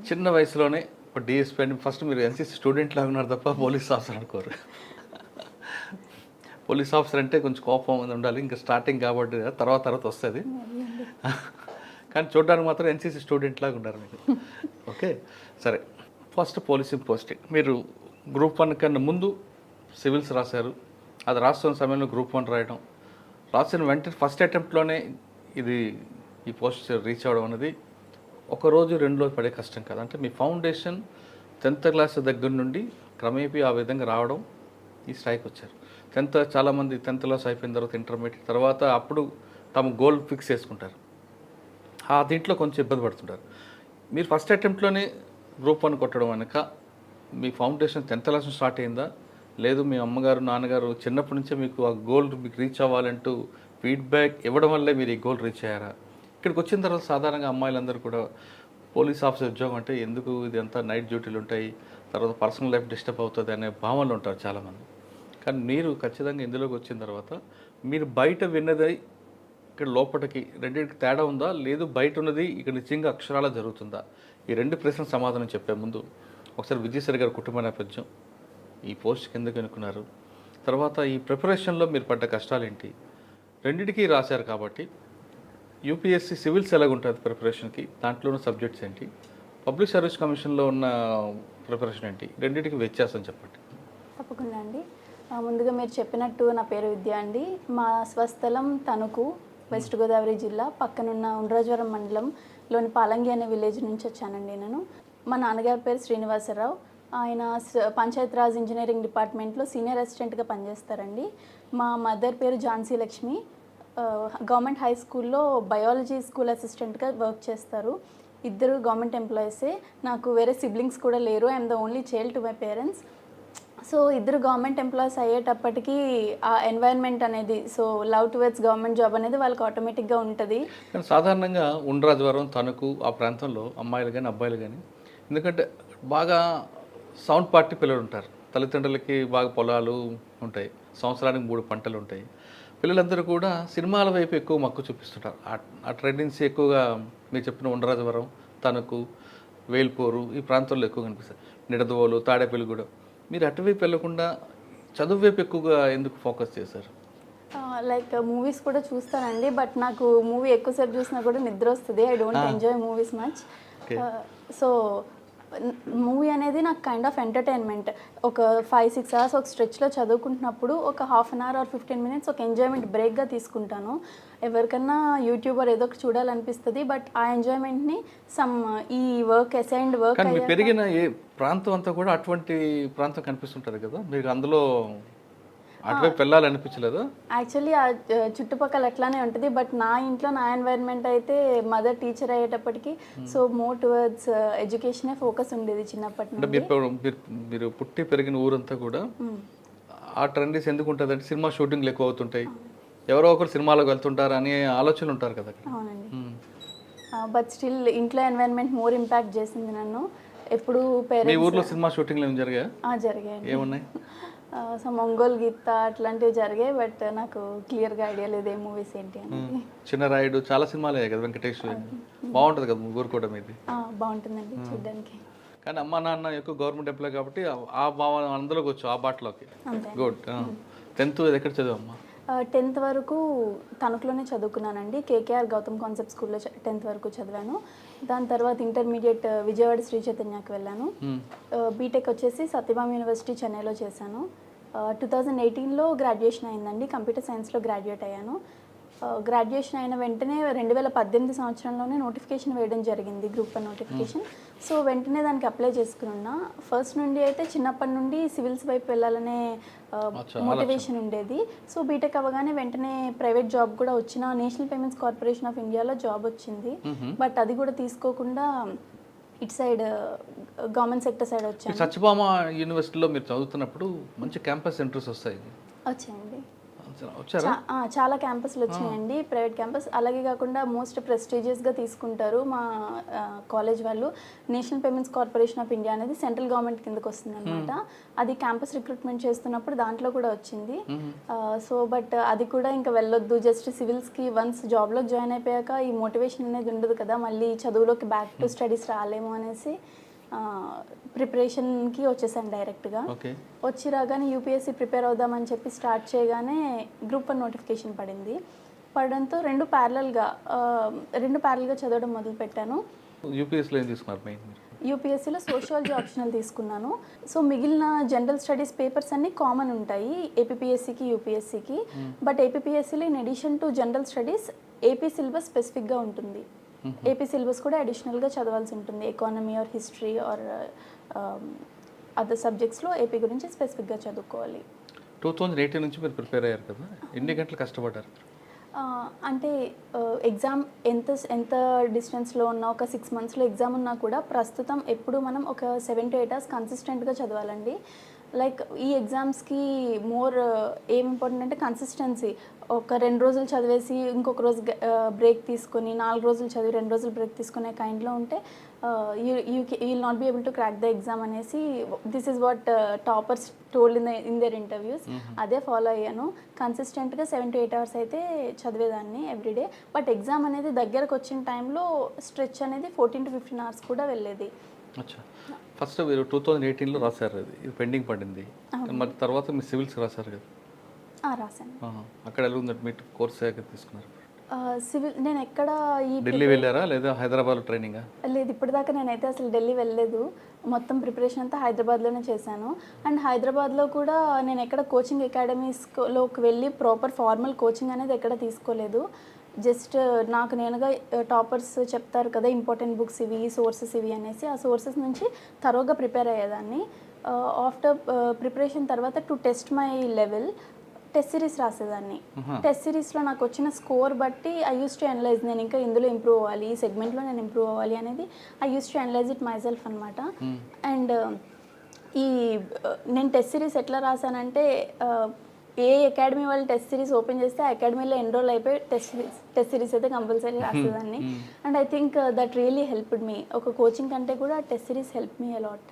చిన్న వయసులోనే ఇప్పుడు డిఎస్పీ అని ఫస్ట్ మీరు ఎన్సీసీ స్టూడెంట్ లాగా ఉన్నారు తప్ప పోలీస్ ఆఫీసర్ అనుకోరు. పోలీస్ ఆఫీసర్ అంటే కొంచెం కోపం అనేది ఉండాలి, ఇంకా స్టార్టింగ్ కాబట్టి తర్వాత తర్వాత వస్తుంది. కానీ చూడడానికి మాత్రం ఎన్సీసీ స్టూడెంట్ లాగా ఉన్నారు మీరు. ఓకే సరే, ఫస్ట్ పోలీసింగ్ పోస్టింగ్ మీరు గ్రూప్ 1 కన్నా ముందు సివిల్స్ రాశారు. అది రాస్తున్న సమయంలో గ్రూప్ 1 రాయడం, రాసిన వెంటనే ఫస్ట్ అటెంప్ట్లోనే ఈ పోస్ట్ రీచ్ అవ్వడం అనేది ఒక రోజు 2 రోజులు పడే కష్టం కాదు. అంటే మీ ఫౌండేషన్ 10th క్లాస్ దగ్గర నుండి క్రమేపీ ఆ విధంగా రావడం, ఈ స్థాయికి వచ్చారు. చాలామంది 10th క్లాస్ అయిపోయిన తర్వాత ఇంటర్మీడియట్ తర్వాత అప్పుడు తమ గోల్ ఫిక్స్ చేసుకుంటారు, ఆ దీంట్లో కొంచెం ఇబ్బంది పడుతుంటారు. మీరు ఫస్ట్ అటెంప్ట్లోనే గ్రూప్ 1 కొట్టడం వెనక మీ ఫౌండేషన్ 10th క్లాస్ నుంచి స్టార్ట్ అయిందా, లేదు మీ అమ్మగారు నాన్నగారు చిన్నప్పటి నుంచే మీకు ఆ గోల్ మీకు రీచ్ అవ్వాలంటూ ఫీడ్బ్యాక్ ఇవ్వడం వల్లే మీరు ఈ గోల్ రీచ్ అయ్యారా? ఇక్కడికి వచ్చిన తర్వాత సాధారణంగా అమ్మాయిలందరూ కూడా పోలీస్ ఆఫీసర్ ఉద్యోగం అంటే ఎందుకు, ఇది అంతా నైట్ డ్యూటీలు ఉంటాయి, తర్వాత పర్సనల్ లైఫ్ డిస్టర్బ్ అవుతుంది అనే భావనలు ఉంటారు చాలామంది. కానీ మీరు ఖచ్చితంగా ఇందులోకి వచ్చిన తర్వాత మీరు బయట విన్నది ఇక్కడ లోపలికి రెండింటికి తేడా ఉందా, లేదు బయట ఉన్నది ఇక్కడ నిజంగా అక్షరాలా జరుగుతుందా? ఈ 2 ప్రశ్నలు సమాధానం చెప్పే ముందు ఒకసారి విజయసాయి గారి కుటుంబ నేపథ్యం, ఈ పోస్ట్కి ఎందుకు అనుకున్నారు, తర్వాత ఈ ప్రిపరేషన్లో మీరు పడ్డ కష్టాలు ఏంటి, రెండింటికి రాశారు కాబట్టి యూపీఎస్సీ సివిల్స్ ఎలాగుంటుంది ప్రిపరేషన్కి, దాంట్లోనూ సబ్జెక్ట్స్ ఏంటి, పబ్లిక్ సర్వీస్ కమిషన్లో ఉన్న ప్రిపరేషన్ ఏంటి, రెండింటికి వ్యత్యాసం చెప్పండి. తప్పకుండా అండి. ముందుగా మీరు చెప్పినట్టు నా పేరు విద్య అండి. మా స్వస్థలం తణుకు, వెస్ట్ గోదావరి జిల్లా, పక్కనున్న ఉండ్రాజవరం మండలంలోని పాలంగి అనే విలేజ్ నుంచి వచ్చానండి నేను. మా నాన్నగారి పేరు శ్రీనివాసరావు. ఆయన పంచాయతీరాజ్ ఇంజనీరింగ్ డిపార్ట్మెంట్లో సీనియర్ అసిస్టెంట్గా పనిచేస్తారండి. మా మదర్ పేరు ఝాన్సీ లక్ష్మి, గవర్నమెంట్ హై స్కూల్లో బయాలజీ స్కూల్ అసిస్టెంట్గా వర్క్ చేస్తారు. ఇద్దరు గవర్నమెంట్ ఎంప్లాయీసే. నాకు వేరే సిబ్లింగ్స్ కూడా లేరు. I'm the only child to my parents. So ఇద్దరు గవర్నమెంట్ ఎంప్లాయీస్ అయ్యేటప్పటికీ ఆ ఎన్వైర్న్మెంట్ అనేది, so love towards government job అనేది వాళ్ళకి ఆటోమేటిక్గా ఉంటుంది. కానీ సాధారణంగా ఉండ్రాజవరం తణుకు ఆ ప్రాంతంలో అమ్మాయిలు కానీ అబ్బాయిలు కానీ, ఎందుకంటే బాగా సౌండ్ పార్టీ పిల్లలు ఉంటారు, తల్లిదండ్రులకి బాగా పొలాలు ఉంటాయి, సంవత్సరానికి 3 పంటలు ఉంటాయి. పిల్లలందరూ కూడా సినిమాల వైపు ఎక్కువ మక్కువ చూపిస్తుంటారు. ఆ ట్రెండెన్సీ ఎక్కువగా మీరు చెప్పిన ఉండ్రాజవరం, తణుకు, వేల్పూరు ఈ ప్రాంతాల్లో ఎక్కువ కనిపిస్తుంది. నిడదవోలు, తాడేపల్లిగూడెం. మీరు అటువైపు వెళ్ళకుండా చదువు వైపు ఎక్కువగా ఎందుకు ఫోకస్ చేశారు? లైక్ మూవీస్ కూడా చూస్తానండి, బట్ నాకు మూవీ ఎక్కువసేపు చూసినా కూడా నిద్ర వస్తుంది. I don't enjoy movies much. So movie అనేది నాకు కైండ్ ఆఫ్ ఎంటర్టైన్మెంట్. ఒక 5-6 అవర్స్ ఒక స్ట్రెచ్లో చదువుకుంటున్నప్పుడు ఒక half an hour or 15 minutes ఒక ఎంజాయ్మెంట్ బ్రేక్గా తీసుకుంటాను. ఎవరికన్నా యూట్యూబర్ ఏదో ఒకటి చూడాలనిపిస్తుంది, బట్ ఆ ఎంజాయ్మెంట్ని ఈ వర్క్ అసైన్డ్ వర్క్ పెరిగిన ఏ ప్రాంతం అంతా కూడా అటువంటి ప్రాంతం కనిపిస్తుంటుంది కదా, మీకు అందులో అటువైపు వెళ్ళాలనిపించలేదు? యాక్చువల్లీ ఆ చుట్టుపక్కల అట్లానే ఉంటుంది, బట్ నా ఇంట్లో నా ఎన్వైర్న్మెంట్ అయితే మదర్ టీచర్ అయ్యేటప్పటికి సో మోర్ టువర్డ్స్ ఎడ్యుకేషనే ఫోకస్ ఉండేది చిన్నప్పటి నుండి. మీరు పుట్టి పెరిగిన ఊరంతా కూడా ఆ ట్రెండీస్ ఎందుకు ఉంటుంది అంటే సినిమా షూటింగ్లు ఎక్కువ అవుతుంటాయి, ఎవరో ఒకరు సినిమాలకు వెళ్తుంటారు అనే ఆలోచనలు ఉంటారు కదా. అవునండి, బట్ స్టిల్ ఇంట్లో ఎన్వైర్న్మెంట్ మోర్ ఇంపాక్ట్ చేసింది నన్ను. ఎప్పుడు మీ ఊర్లో సినిమా షూటింగ్లు ఏమి జరిగాయి? ఏమున్నాయి? సో ఒంగోలు గీత అట్లాంటివి జరిగాయి, బట్ నాకు క్లియర్గా ఐడియా లేదు ఏ మూవీస్ ఏంటి అని. చిన్న రాయుడు చాలా సినిమాలు అయ్యాయి కదా, వెంకటేష్ బాగుంటుంది కదా ముగ్గురు కూడా మీది. బాగుంటుందండి చూడడానికి. కానీ అమ్మ నాన్న ఎక్కువ గవర్నమెంట్ ఎంప్లాయ్ కాబట్టి ఆ భావన అందులోకి వచ్చు, ఆ బాటలోకి. గుడ్. 10th ఎక్కడ చదివమ్మా? 10th వరకు తణుకులోనే చదువుకున్నానండి. కేకేఆర్ గౌతమ్ కాన్సెప్ట్ స్కూల్లో 10th వరకు చదివాను. దాని తర్వాత ఇంటర్మీడియట్ విజయవాడ శ్రీ చైతన్యకి వెళ్ళాను. బీటెక్ వచ్చేసి సత్యభామ యూనివర్సిటీ చెన్నైలో చేశాను. 2018లో గ్రాడ్యుయేషన్ అయిందండి. కంప్యూటర్ సైన్స్లో గ్రాడ్యుయేట్ అయ్యాను. గ్రాడ్యుయేషన్ అయిన వెంటనే 2018 సంవత్సరంలోనే నోటిఫికేషన్ వేయడం జరిగింది, గ్రూప్ 1 నోటిఫికేషన్. సో వెంటనే దానికి అప్లై చేసుకున్నా. ఫస్ట్ నుండి అయితే చిన్నప్పటి నుండి సివిల్స్ వైపు వెళ్ళాలనే మోటివేషన్ ఉండేది. సో బీటెక్ అవ్వగానే వెంటనే ప్రైవేట్ జాబ్ కూడా వచ్చిన నేషనల్ పేమెంట్స్ కార్పొరేషన్ ఆఫ్ ఇండియాలో జాబ్ వచ్చింది, బట్ అది కూడా తీసుకోకుండా ఇటు సైడ్ గవర్నమెంట్ సెక్టర్ సైడ్ వచ్చాను. సత్యభామ యూనివర్సిటీలో మీరు చదువుతున్నప్పుడు మంచి క్యాంపస్ సెంటర్స్ వచ్చాయండి. వచ్చారా? చాలా క్యాంపస్లు వచ్చినాయండి, ప్రైవేట్ క్యాంపస్. అలాగే కాకుండా మోస్ట్ ప్రెస్టీజియస్గా తీసుకుంటారు మా కాలేజ్ వాళ్ళు. National payments corporation of India అనేది సెంట్రల్ గవర్నమెంట్ కిందకి వస్తుంది అనమాట. అది క్యాంపస్ రిక్రూట్మెంట్ చేస్తున్నప్పుడు దాంట్లో కూడా వచ్చింది. సో బట్ అది కూడా ఇంకా వెళ్ళొద్దు, జస్ట్ సివిల్స్కి వన్స్ జాబ్లోకి జాయిన్ అయిపోయాక ఈ మోటివేషన్ అనేది ఉండదు కదా, మళ్ళీ చదువులోకి బ్యాక్ టు స్టడీస్ రాలేము అనేసి ప్రిపరేషన్కి వచ్చేసాను డైరెక్ట్గా. వచ్చి రాగానే యూపీఎస్సీ ప్రిపేర్ అవుదామని చెప్పి స్టార్ట్ చేయగానే గ్రూప్ 1 నోటిఫికేషన్ పడింది. పడడంతో రెండు ప్యారలల్గా చదవడం మొదలుపెట్టాను. యూపీఎస్సీలో ఏం తీసుకున్నారు మెయిన్? యూపీఎస్సీలో సోషియాలజీ ఆప్షనల్ తీసుకున్నాను. సో మిగిలిన జనరల్ స్టడీస్ పేపర్స్ అన్నీ కామన్ ఉంటాయి ఏపీపీఎస్సీకి యూపీఎస్సీకి. బట్ ఏపీపీఎస్సీలో in addition to general studies AP syllabus స్పెసిఫిక్గా ఉంటుంది. ఏపీ సిలబస్ కూడా అడిషనల్గా చదవాల్సి ఉంటుంది. Economy or history or other సబ్జెక్ట్స్లో ఏపీ గురించి స్పెసిఫిక్గా చదువుకోవాలి. 2018 నుంచి మీరు ప్రిపేర్ అయ్యారు కదా, ఎన్ని గంటలు కష్టపడ్డారు? అంటే ఎగ్జామ్ ఎంత డిస్టెన్స్లో ఉన్నా, ఒక 6 monthsలో ఎగ్జామ్ ఉన్నా కూడా ప్రస్తుతం ఎప్పుడు మనం ఒక 7 to 8 hours కన్సిస్టెంట్గా చదవాలండి. లైక్ ఈ ఎగ్జామ్స్కి మోర్ ఏం ఇంపార్టెంట్ అంటే కన్సిస్టెన్సీ. ఒక 2 రోజులు చదివేసి ఇంకొక రోజు బ్రేక్ తీసుకొని, 4 రోజులు చదివి 2 రోజులు బ్రేక్ తీసుకునే కైండ్లో ఉంటే you will not be able to crack the exam అనేసి this is what toppers told in their interviews. అదే ఫాలో అయ్యాను. కన్సిస్టెంట్గా 7 to 8 hours అయితే చదివేదాన్ని ఎవ్రీడే. బట్ ఎగ్జామ్ అనేది దగ్గరకు వచ్చిన టైంలో స్ట్రెచ్ అనేది 14 to 15 hours కూడా వెళ్ళేది. అచ్చా, ఫస్ట్ మీరు 2018లో రాశారు, ఇది పెండింగ్ పడింది. మరి తర్వాత మీరు సివిల్స్ రాశారు కదా? రాశాను. అక్కడ ఎలా ఉందంటే మీరు కోర్స్ తీసుకున్నారు? సివిల్ నేను ఎక్కడ ఢిల్లీ వెళ్ళారా లేదా హైదరాబాద్లో ట్రైనింగా? లేదు, ఇప్పటిదాకా నేనైతే అసలు ఢిల్లీ వెళ్ళలేదు. మొత్తం ప్రిపరేషన్ అంతా హైదరాబాద్లోనే చేశాను. అండ్ హైదరాబాద్లో కూడా నేను ఎక్కడ కోచింగ్ అకాడమీస్లోకి వెళ్ళి ప్రాపర్ ఫార్మల్ కోచింగ్ అనేది ఎక్కడ తీసుకోలేదు. జస్ట్ నాకు నేనుగా టాపర్స్ చెప్తారు కదా ఇంపార్టెంట్ బుక్స్ ఇవి, సోర్సెస్ ఇవి అనేసి, ఆ సోర్సెస్ నుంచి తరోగా ప్రిపేర్ అయ్యేదాన్ని. ఆఫ్టర్ ప్రిపరేషన్ తర్వాత to test my level test series రాసేదాన్ని. టెస్ట్ సిరీస్లో నాకు వచ్చిన స్కోర్ బట్టి ఐ యూస్ టు అనలైజ్, నేను ఇంకా ఇందులో ఇంప్రూవ్ అవ్వాలి, ఈ సెగ్మెంట్లో నేను ఇంప్రూవ్ అవ్వాలి అనేది I used to analyze it myself అనమాట. అండ్ నేను టెస్ట్ సిరీస్ ఎట్లా రాశానంటే ఏ అకాడమీ వాళ్ళు టెస్ట్ సిరీస్ ఓపెన్ చేస్తే ఆ అకాడమీలో ఎన్రోల్ అయిపోయి టెస్ట్ సిరీస్ అయితే కంపల్సరీ రాసేదాన్ని. And I think that really helped me. ఒక కోచింగ్ కంటే కూడా test series help me allot.